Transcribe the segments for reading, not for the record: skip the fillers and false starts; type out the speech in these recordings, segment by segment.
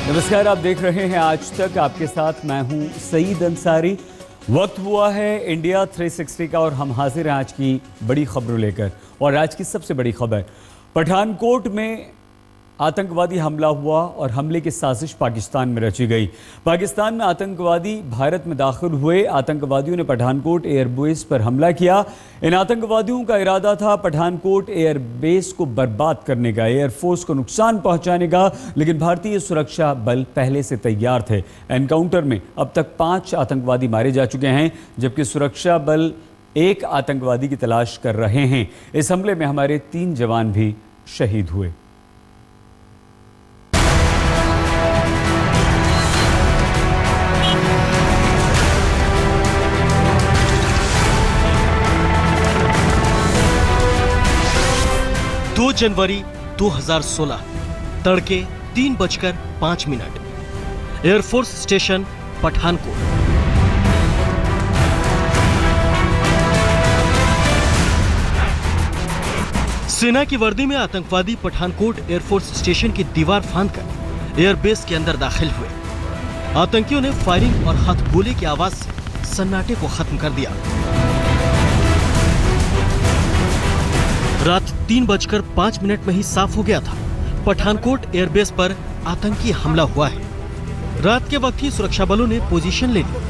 नमस्कार, आप देख रहे हैं आज तक। आपके साथ मैं हूं सईद अंसारी। वक्त हुआ है इंडिया 360 का और हम हाजिर हैं आज की बड़ी खबरों लेकर। और आज की सबसे बड़ी खबर, पठानकोट में आतंकवादी हमला हुआ और हमले की साजिश पाकिस्तान में रची गई। पाकिस्तान में आतंकवादी भारत में दाखिल हुए। आतंकवादियों ने पठानकोट एयरबेस पर हमला किया। इन आतंकवादियों का इरादा था पठानकोट एयरबेस को बर्बाद करने का, एयरफोर्स को नुकसान पहुंचाने का, लेकिन भारतीय सुरक्षा बल पहले से तैयार थे। एनकाउंटर में अब तक 5 आतंकवादी मारे जा चुके हैं, जबकि सुरक्षा बल 1 आतंकवादी की तलाश कर रहे हैं। इस हमले में हमारे 3 जवान भी शहीद हुए। जनवरी 2016 तड़के 3:05 एयरफोर्स स्टेशन पठानकोट। सेना की वर्दी में आतंकवादी पठानकोट एयरफोर्स स्टेशन की दीवार फांदकर एयरबेस के अंदर दाखिल हुए। आतंकियों ने फायरिंग और हथगोले की आवाज से सन्नाटे को खत्म कर दिया। रात 3:05 में ही साफ हो गया था, पठानकोट एयरबेस पर आतंकी हमला हुआ है। रात के वक्त ही सुरक्षा बलों ने पोजीशन ले ली।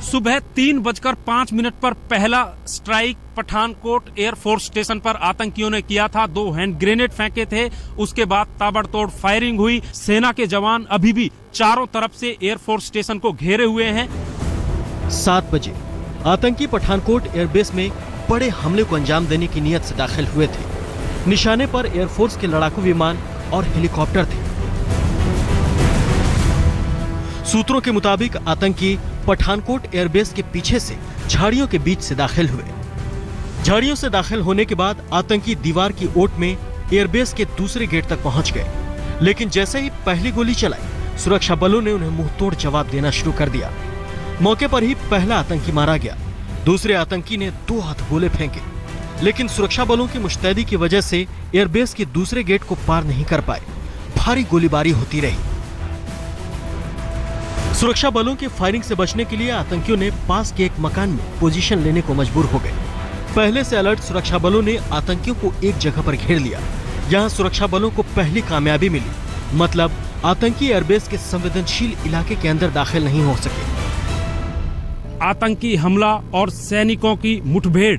सुबह 3:05 पर पहला स्ट्राइक पठानकोट एयरफोर्स स्टेशन पर आतंकियों ने किया था। 2 हैंड ग्रेनेड फेंके थे। उसके बाद ताबड़तोड़ फायरिंग हुई। सेना के जवान अभी भी चारों तरफ से एयरफोर्स स्टेशन को घेरे हुए हैं। 7 बजे आतंकी पठानकोट एयरबेस में बड़े हमले को अंजाम देने की नीयत से दाखिल हुए थे। निशाने पर एयरफोर्स के लड़ाकू विमान और हेलीकॉप्टर थे। सूत्रों के मुताबिक आतंकी पठानकोट एयरबेस के पीछे से झाड़ियों के बीच से दाखिल हुए। झाड़ियों से दाखिल होने के बाद आतंकी दीवार की ओट में एयरबेस के दूसरे गेट तक पहुंच गए, लेकिन जैसे ही पहली गोली चलाई, सुरक्षा बलों ने उन्हें मुंहतोड़ जवाब देना शुरू कर दिया। मौके पर ही पहला आतंकी मारा गया। दूसरे आतंकी ने 2 हथगोले फेंके, लेकिन सुरक्षा बलों की मुस्तैदी की वजह से एयरबेस के दूसरे गेट को पार नहीं कर पाए। भारी गोलीबारी होती रही। सुरक्षा बलों के फायरिंग से बचने के लिए आतंकियों ने पास के एक मकान में पोजीशन लेने को मजबूर हो गए। पहले से अलर्ट सुरक्षा बलों ने आतंकियों को एक जगह पर घेर लिया। यहां सुरक्षा बलों को पहली कामयाबी मिली, मतलब आतंकी एयरबेस के संवेदनशील इलाके के अंदर दाखिल नहीं हो सके। आतंकी हमला और सैनिकों की मुठभेड़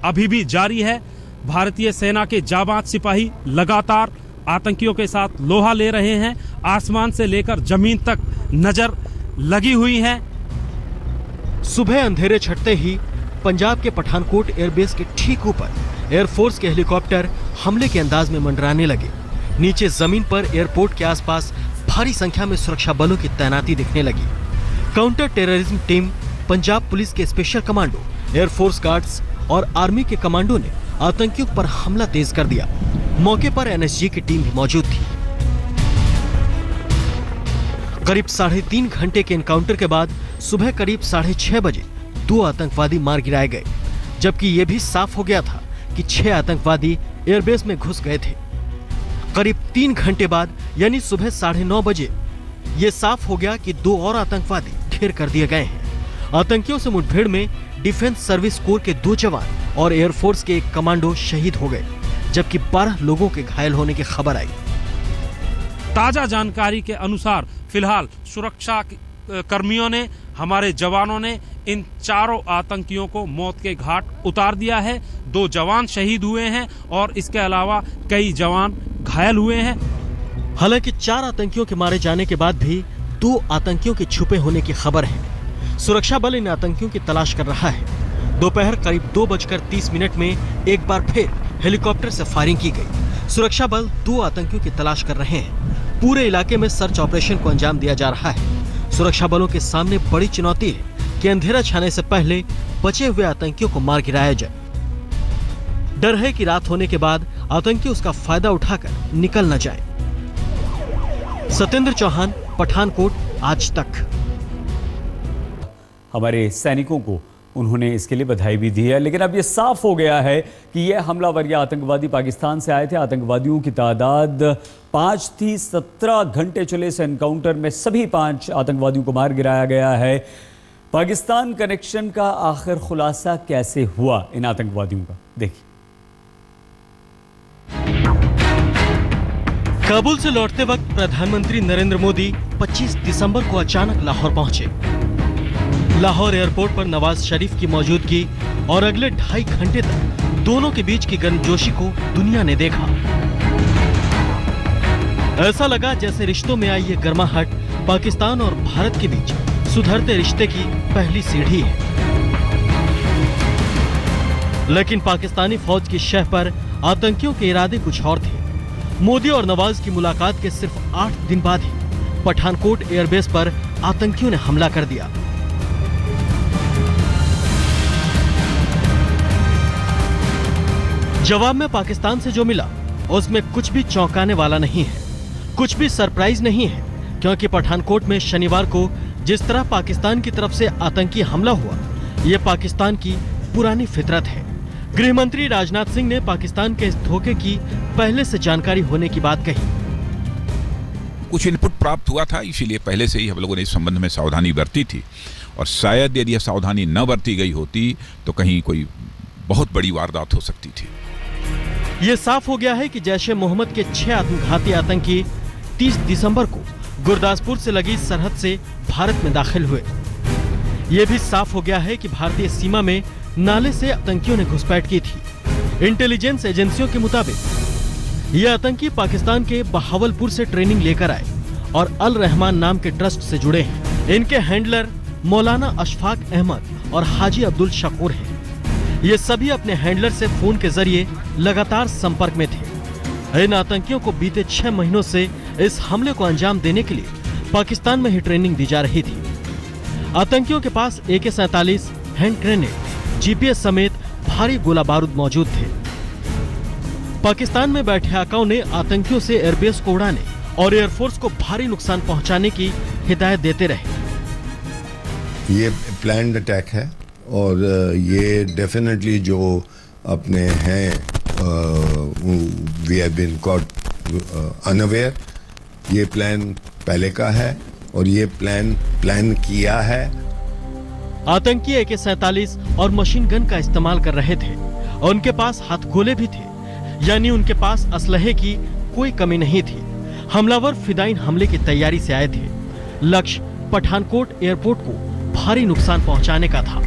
अभी भी जारी है। भारतीय सेना के जाबाज सिपाही लगातार आतंकियों के साथ लोहा ले रहे हैं। आसमान से लेकर जमीन तक नजर लगी हुई है। सुबह अंधेरे छटते ही पंजाब के पठानकोट एयरबेस के ठीक ऊपर एयरफोर्स के हेलीकॉप्टर हमले के अंदाज में मंडराने लगे। नीचे जमीन पर एयरपोर्ट के आसपास भारी संख्या में सुरक्षा बलों की तैनाती दिखने लगी। Counter terrorism team, Punjab police के स्पेशल कमांडो, एयरफोर्स गार्ड्स और आर्मी के कमांडो ने आतंकियों पर हमला तेज कर दिया। मौके पर एनएसजी की टीम भी मौजूद थी। करीब 3.5 घंटे के एनकाउंटर के बाद सुबह करीब 6:30 बजे 2 आतंकवादी मार गिराए गए, जबकि यह भी साफ हो गया था कि 6 आतंकवादी एयरबेस में घुस गए थे। करीब 3 घंटे बाद यानी सुबह 9:30 बजे यह साफ हो गया कि 2 और आतंकवादी ढेर कर दिए गए हैं। आतंकियों से मुठभेड़ में डिफेंस सर्विस कोर के 2 जवान और एयरफोर्स के 1 कमांडो शहीद हो गए, जबकि 12 लोगों के घायल होने की खबर आई। ताजा जानकारी के अनुसार फिलहाल सुरक्षा कर्मियों ने, हमारे जवानों ने इन चारों आतंकियों को मौत के घाट उतार दिया है। 2 जवान शहीद हुए हैं और इसके अलावा कई जवान घायल हुए हैं। हालांकि 4 आतंकियों के मारे जाने के बाद भी 2 आतंकियों के छुपे होने की खबर है। सुरक्षा बल इन आतंकियों की तलाश कर रहा है। दोपहर करीब 2:30 में एक बार फिर हेलीकॉप्टर से फायरिंग की गई। सुरक्षा बल 2 आतंकियों की तलाश कर रहे हैं। पूरे इलाके में सर्च ऑपरेशन को अंजाम दिया जा रहा है। सुरक्षा बलों के सामने बड़ी चुनौती है कि अंधेरा छाने से पहले बचे हुए आतंकियों को मार गिराया जाए। डर है कि रात होने के बाद आतंकी उसका फायदा उठाकर निकल न जाए। सत्येंद्र चौहान, पठानकोट, आज तक। हमारे सैनिकों को उन्होंने इसके लिए बधाई भी दी है। लेकिन अब ये साफ हो गया है कि ये हमलावर या आतंकवादी पाकिस्तान से आए थे। आतंकवादियों की तादाद 5 थी। 17 घंटे चले इस एनकाउंटर में सभी 5 आतंकवादियों को मार गिराया गया है। पाकिस्तान कनेक्शन का आखिर खुलासा कैसे हुआ इन आतंकवादियों का, देखिए। काबुल से लौटते वक्त प्रधानमंत्री नरेंद्र मोदी 25 दिसंबर को अचानक लाहौर पहुंचे। लाहौर एयरपोर्ट पर नवाज शरीफ की मौजूदगी और अगले 2.5 घंटे तक दोनों के बीच की गर्मजोशी को दुनिया ने देखा। ऐसा लगा जैसे रिश्तों में आई ये गर्माहट पाकिस्तान और भारत के बीच सुधरते रिश्ते की पहली सीढ़ी है। लेकिन पाकिस्तानी फौज की शह पर आतंकियों के इरादे कुछ और थे। मोदी और नवाज की मुलाकात के सिर्फ 8 दिन बाद ही पठानकोट एयरबेस पर आतंकियों ने हमला कर दिया। जवाब में पाकिस्तान से जो मिला उसमें कुछ भी चौंकाने वाला नहीं है, कुछ भी सरप्राइज नहीं है, क्योंकि पठानकोट में शनिवार को जिस तरह पाकिस्तान की तरफ से आतंकी हमला हुआ, यह पाकिस्तान की पुरानी फितरत है। गृह मंत्री राजनाथ सिंह ने पाकिस्तान के इस धोखे की पहले से जानकारी होने की बात कही। कुछ इनपुट प्राप्त हुआ था, इसीलिए पहले से ही हम लोगों ने इस संबंध में सावधानी बरती थी, और शायद यदि यह सावधानी न बरती गई होती तो कहीं कोई बहुत बड़ी वारदात हो सकती थी। ये साफ हो गया है कि जैश ए मोहम्मद के 6 आत्मघाती आतंकी 30 दिसंबर को गुरदासपुर से लगी सरहद से भारत में दाखिल हुए। ये भी साफ हो गया है कि भारतीय सीमा में नाले से आतंकियों ने घुसपैठ की थी। इंटेलिजेंस एजेंसियों के मुताबिक ये आतंकी पाकिस्तान के बहावलपुर से ट्रेनिंग लेकर आए और अल रहमान नाम के ट्रस्ट से जुड़े हैं। इनके हैंडलर मौलाना अशफाक अहमद और हाजी अब्दुल शकूर हैं। ये सभी अपने हैंडलर से फोन के जरिए लगातार संपर्क में थे। इन आतंकियों को बीते 6 महीनों से इस हमले को अंजाम देने के लिए पाकिस्तान में ही ट्रेनिंग दी जा रही थी। आतंकियों के पास AK-47, हैंड ग्रेनेड, GPS समेत भारी गोला बारूद मौजूद थे। पाकिस्तान में बैठे आकाओं ने आतंकियों से एयरबेस को उड़ाने और एयरफोर्स को भारी नुकसान पहुंचाने की हिदायत देते रहे। ये प्लान्ड अटैक है और ये डेफिनेटली जो अपने हैं we have been caught unaware. ये प्लान पहले का है और ये प्लान किया है। आतंकी AK-47 और मशीन गन का इस्तेमाल कर रहे थे। उनके पास हाथगोले भी थे, यानी उनके पास असलहे की कोई कमी नहीं थी। हमलावर फिदाइन हमले की तैयारी से आए थे। लक्ष्य पठानकोट एयरपोर्ट को भारी नुकसान पहुंचाने का था।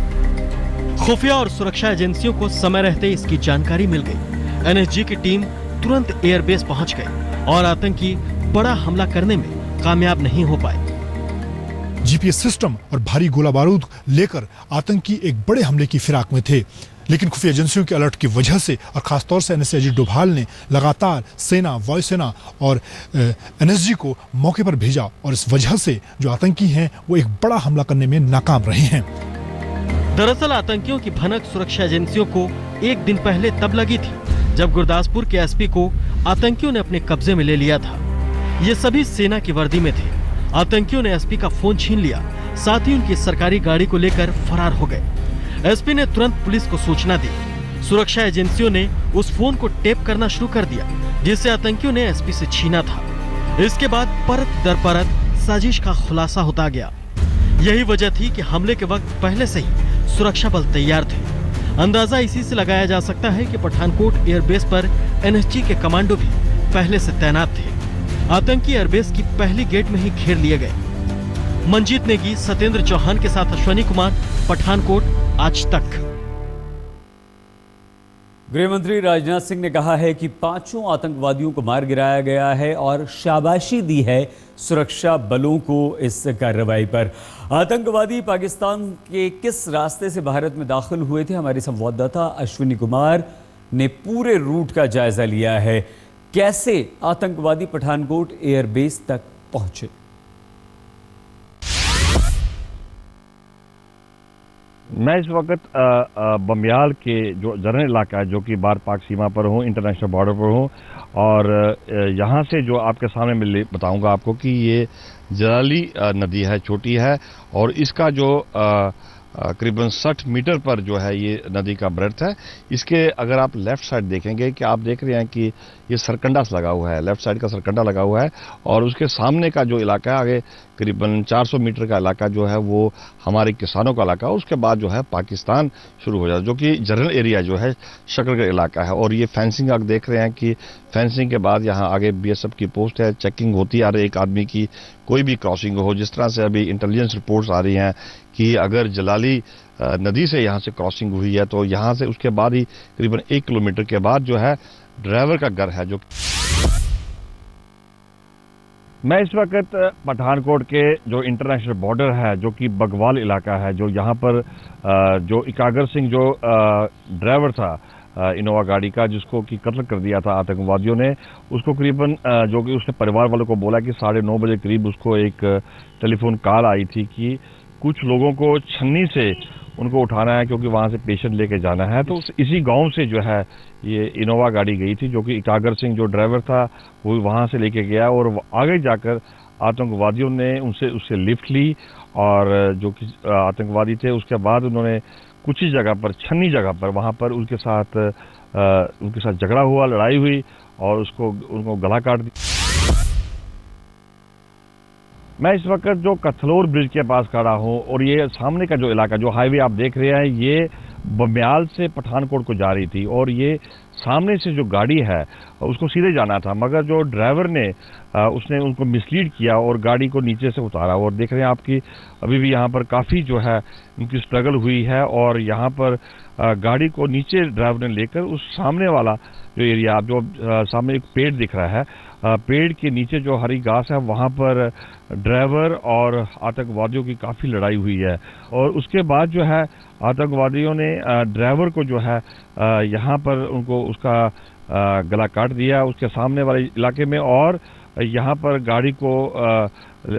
खुफिया और सुरक्षा एजेंसियों को समय रहते इसकी जानकारी मिल गई। NSG की टीम तुरंत एयरबेस पहुंच गई और आतंकी बड़ा हमला करने में कामयाब नहीं हो पाए। GPS सिस्टम और भारी गोला बारूद लेकर आतंकी एक बड़े हमले की फिराक में थे, लेकिन खुफिया एजेंसियों के अलर्ट की वजह से और खासतौर से NSC अजीत डोभाल ने लगातार सेना, वायुसेना और NSG को मौके पर भेजा और इस वजह से जो आतंकी हैं वो एक बड़ा हमला करने में नाकाम रहे हैं। दरअसल आतंकियों की भनक सुरक्षा एजेंसियों को एक दिन पहले तब लगी थी जब गुरदासपुर के SP को आतंकियों ने अपने कब्जे में ले लिया था। ये सभी सेना की वर्दी में थे। आतंकियों ने SP का फोन छीन लिया, साथ ही उनकी सरकारी गाड़ी को लेकर फरार हो गए। SP ने तुरंत पुलिस को सूचना दी। सुरक्षा एजेंसियों ने उस फोन को टेप करना शुरू कर दिया, जिसे आतंकियों ने SP से छीना था। इसके बाद परत दर परत साजिश का खुलासा होता गया। यही वजह थी कि हमले के वक्त पहले से ही सुरक्षा बल तैयार थे। अंदाजा इसी से लगाया जा सकता है कि पठानकोट एयरबेस पर NSG के कमांडो भी पहले से तैनात थे। आतंकी एयरबेस की पहली गेट में ही घेर लिए गए। मंजीत नेगी, सत्येंद्र चौहान के साथ अश्वनी कुमार, पठानकोट, आज तक। गृह मंत्री राजनाथ सिंह ने कहा है कि 5 आतंकवादियों को मार गिराया गया है और शाबाशी दी है सुरक्षा बलों को इस कार्रवाई पर। आतंकवादी पाकिस्तान के किस रास्ते से भारत में दाखिल हुए थे, हमारे संवाददाता अश्विनी कुमार ने पूरे रूट का जायजा लिया है। कैसे आतंकवादी पठानकोट एयरबेस तक पहुंचे? मैं इस वक्त बमियाल के जो जरन इलाका है, जो कि भारत पाक सीमा पर हूँ, इंटरनेशनल बॉर्डर पर हूँ, और यहाँ से जो आपके सामने मैं बताऊँगा आपको कि ये जलाली नदी है, छोटी है, और इसका जो करीबन 60 मीटर पर जो है ये नदी का ब्रेड्थ है। इसके अगर आप लेफ्ट साइड देखेंगे कि आप देख रहे हैं कि ये सरकंडा लगा हुआ है, लेफ्ट साइड का सरकंडा लगा हुआ है, और उसके सामने का जो इलाका है आगे करीबन 400 मीटर का इलाका जो है वो हमारे किसानों का इलाका है। उसके बाद जो है पाकिस्तान शुरू हो जाता है, जो कि जनरल एरिया जो है शकरगढ़ इलाका है। और ये फेंसिंग आप देख रहे हैं कि फेंसिंग के बाद यहाँ आगे बीएसएफ की पोस्ट है, चेकिंग होती आ रही है एक आदमी की, कोई भी क्रॉसिंग हो। जिस तरह से अभी इंटेलिजेंस रिपोर्ट्स आ रही हैं कि अगर जलाली नदी से यहाँ से क्रॉसिंग हुई है तो यहाँ से उसके बाद ही करीबन 1 किलोमीटर के बाद जो है ड्राइवर का घर है। जो मैं इस वक्त पठानकोट के जो इंटरनेशनल बॉर्डर है, जो कि बगवाल इलाका है, जो यहाँ पर जो इकागर सिंह जो ड्राइवर था इनोवा गाड़ी का, जिसको कि कत्ल कर दिया था आतंकवादियों ने, उसको करीबन जो कि उसने परिवार वालों को बोला कि 9:30 बजे करीब उसको एक टेलीफोन कॉल आई थी कि कुछ लोगों को छन्नी से उनको उठाना है क्योंकि वहाँ से पेशेंट लेके जाना है। तो इसी गांव से जो है ये इनोवा गाड़ी गई थी, जो कि इकागर सिंह जो ड्राइवर था वो वहाँ से लेके गया, और आगे जाकर आतंकवादियों ने उससे लिफ्ट ली, और जो कि आतंकवादी थे उसके बाद उन्होंने कुछ ही जगह पर, छन्नी जगह पर, वहाँ पर उनके साथ झगड़ा हुआ, लड़ाई हुई, और उनको गला काट दिया। मैं इस वक्त जो कथलोर ब्रिज के पास खड़ा हूँ, और ये सामने का जो इलाका, जो हाईवे आप देख रहे हैं, ये बमियाल से पठानकोट को जा रही थी, और ये सामने से जो गाड़ी है उसको सीधे जाना था, मगर जो ड्राइवर ने उसने उनको मिसलीड किया और गाड़ी को नीचे से उतारा। और देख रहे हैं आपकी अभी भी यहाँ पर काफ़ी जो है उनकी स्ट्रगल हुई है, और यहाँ पर गाड़ी को नीचे ड्राइवर ने लेकर उस सामने वाला जो एरिया, आप जो सामने एक पेड़ दिख रहा है, पेड़ के नीचे जो हरी घास है, वहाँ पर ड्राइवर और आतंकवादियों की काफ़ी लड़ाई हुई है। और उसके बाद जो है आतंकवादियों ने ड्राइवर को जो है यहाँ पर उनको उसका गला काट दिया उसके सामने वाले इलाके में, और यहाँ पर गाड़ी को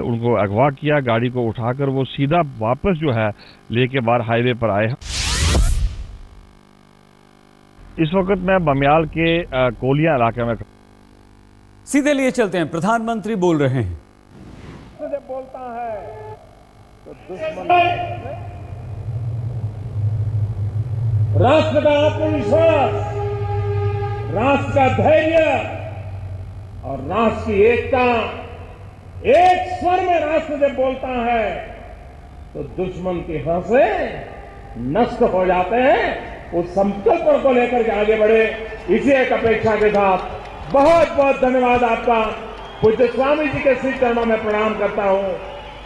उनको अगवा किया, गाड़ी को उठाकर वो सीधा वापस जो है लेके बाहर हाईवे पर आए। इस वक्त मैं बमियाल के कोलिया इलाके में सीधे लिए चलते हैं, प्रधानमंत्री बोल रहे हैं। जब बोलता है तो दुश्मन, राष्ट्र का आत्मविश्वास, राष्ट्र का धैर्य और राष्ट्र की एकता, एक स्वर में राष्ट्र जब बोलता है तो दुश्मन के हौसले नष्ट हो जाते हैं। उस संकल्प को लेकर के आगे बढ़े, इसी एक अपेक्षा के साथ बहुत बहुत धन्यवाद आपका। पूज्य स्वामी जी के श्री चरणों में प्रणाम करता हूं,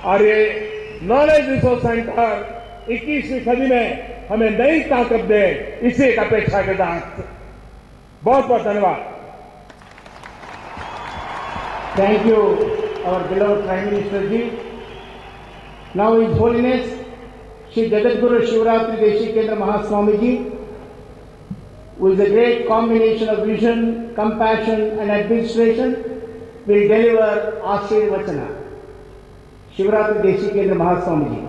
और ये नॉलेज रिसोर्स सेंटर 21वीं सदी में हमें नई ताकत दे, इसी एक अपेक्षा के साथ बहुत बहुत धन्यवाद। Thank you, our beloved Prime Minister ji. Now His Holiness Shri Jagadguru Shivratri Deshi Kendra Mahaswami ji, who is a great combination of vision, compassion and administration, will deliver Ashirvachana. Shivratri Deshi Kendra Mahaswami ji.